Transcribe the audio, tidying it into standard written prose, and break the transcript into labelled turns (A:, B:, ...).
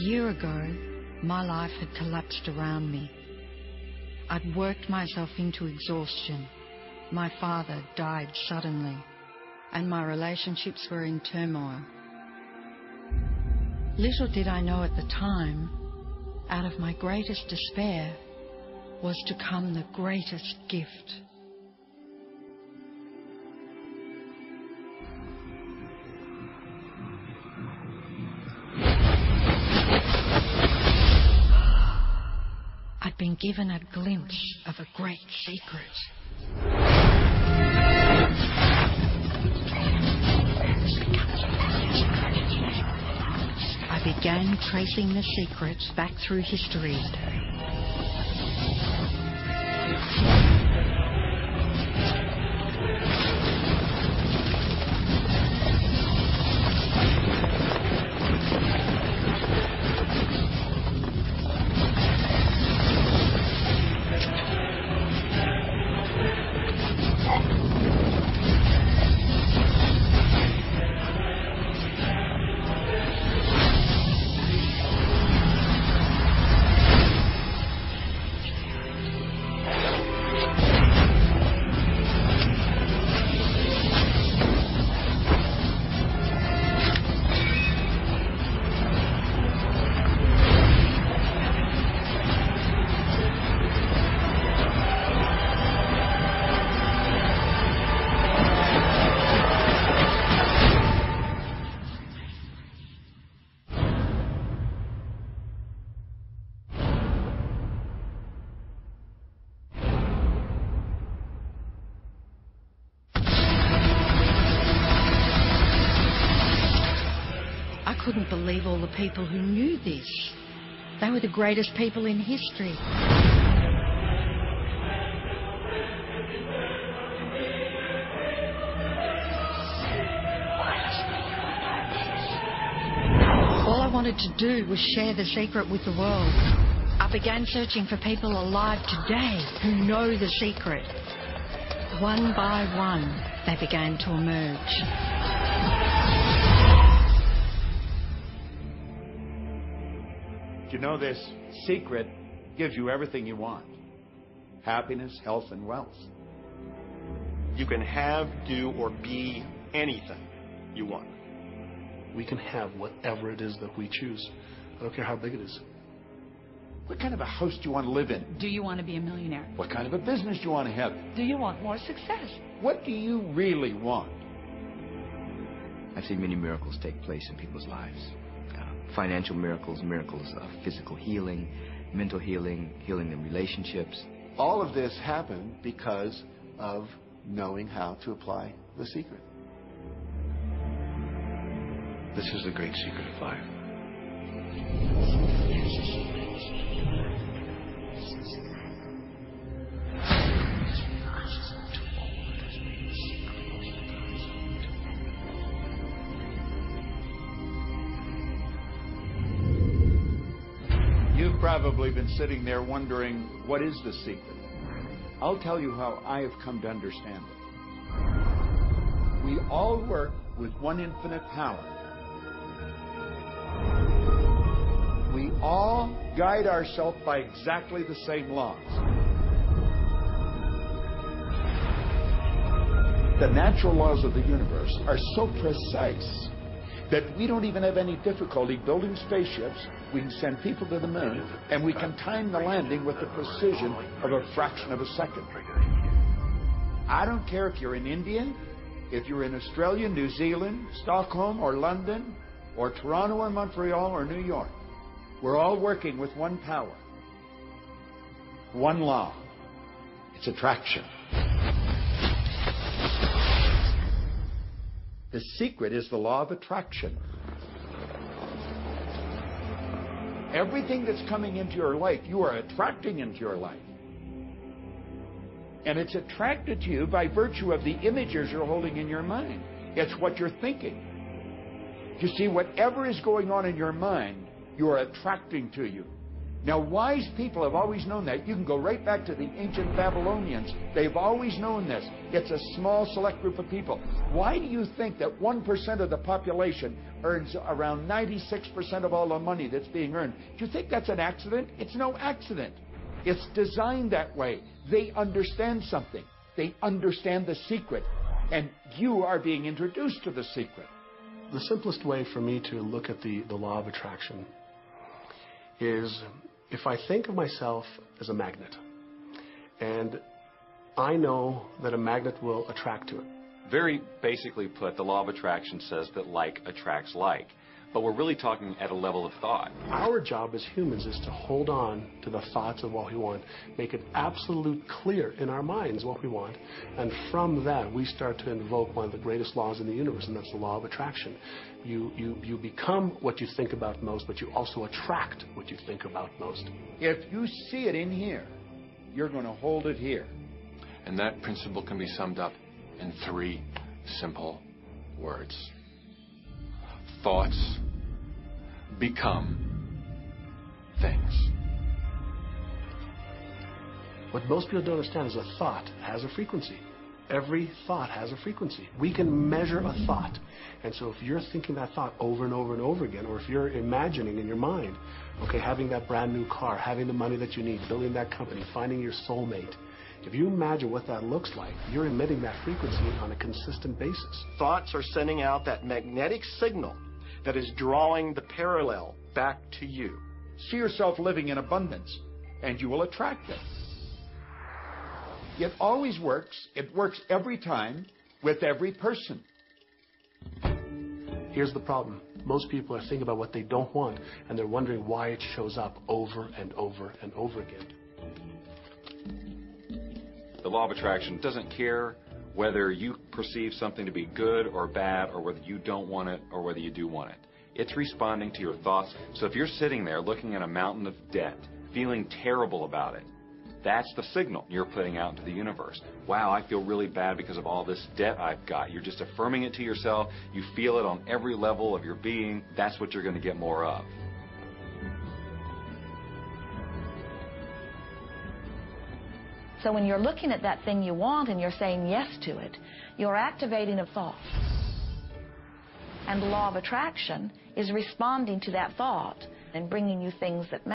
A: year ago, my life had collapsed around me. I'd worked myself into exhaustion. My father died suddenly, and my relationships were in turmoil. Little did I know at the time, out of my greatest despair was to come the greatest gift. I'd been given a glimpse of a great secret. I began tracing the secret back through history. I couldn't believe all the people who knew this. They were the greatest people in history. All I wanted to do was share the secret with the world. I began searching for people alive today who know the secret. One by one, they began to emerge.
B: You know, this secret gives you everything you want. Happiness, health, and wealth.
C: You can have, do, or be anything you want.
D: We can have whatever it is that we choose. I don't care how big it is.
B: What kind of a house do you want to live in?
E: Do you want to be a millionaire?
B: What kind of a business do you want to have?
E: Do you want more success?
B: What do you really want?
F: I've seen many miracles take place in people's lives. Financial miracles, miracles of physical healing, mental healing, healing in relationships.
B: All of this happened because of knowing how to apply the secret.
D: This is the great secret of life.
B: You've probably been sitting there wondering, what is the secret? I'll tell you how I have come to understand it. We all work with one infinite power. We all guide ourselves by exactly the same laws. The natural laws of the universe are so precise that we don't even have any difficulty building spaceships. We can send people to the moon, and we can time the landing with the precision of a fraction of a second. I don't care if you're in India, if you're in Australia, New Zealand, Stockholm, or London, or Toronto, or Montreal, or New York. We're all working with one power, one law. It's attraction. The secret is the law of attraction. Everything that's coming into your life, you are attracting into your life. And it's attracted to you by virtue of the images you're holding in your mind. It's what you're thinking. You see, whatever is going on in your mind, you are attracting to you. Now, wise people have always known that. You can go right back to the ancient Babylonians. They've always known this. It's a small, select group of people. Why do you think that 1% of the population earns around 96% of all the money that's being earned? Do you think that's an accident? It's no accident. It's designed that way. They understand something. They understand the secret. And you are being introduced to the secret.
D: The simplest way for me to look at the law of attraction is if I think of myself as a magnet, and I know that a magnet will attract to it.
G: Very basically put, the law of attraction says that like attracts like. But we're really talking at a level of thought.
D: Our job as humans is to hold on to the thoughts of what we want, make it absolute clear in our minds what we want, and from that we start to invoke one of the greatest laws in the universe, and that's the law of attraction. You become what you think about most, but you also attract what you think about most.
B: If you see it in here, you're going to hold it here.
H: And that principle can be summed up in 3 simple words. Thoughts become things.
D: What most people don't understand is a thought has a frequency. Every thought has a frequency. We can measure a thought. And so if you're thinking that thought over and over and over again, or if you're imagining in your mind, okay, having that brand new car, having the money that you need, building that company, finding your soulmate, if you imagine what that looks like, you're emitting that frequency on a consistent basis.
C: Thoughts are sending out that magnetic signal that is drawing the parallel back to you.
B: See yourself living in abundance, and you will attract it. It always works. It works every time with every person.
D: Here's the problem. Most people are thinking about what they don't want, and they're wondering why it shows up over and over and over again.
G: The law of attraction doesn't care whether you perceive something to be good or bad, or whether you don't want it or whether you do want it. It's responding to your thoughts. So if you're sitting there looking at a mountain of debt, feeling terrible about it, that's the signal you're putting out into the universe. Wow, I feel really bad because of all this debt I've got. You're just affirming it to yourself. You feel it on every level of your being. That's what you're going to get more of.
I: So when you're looking at that thing you want and you're saying yes to it, you're activating a thought. And the law of attraction is responding to that thought and bringing you things that matter.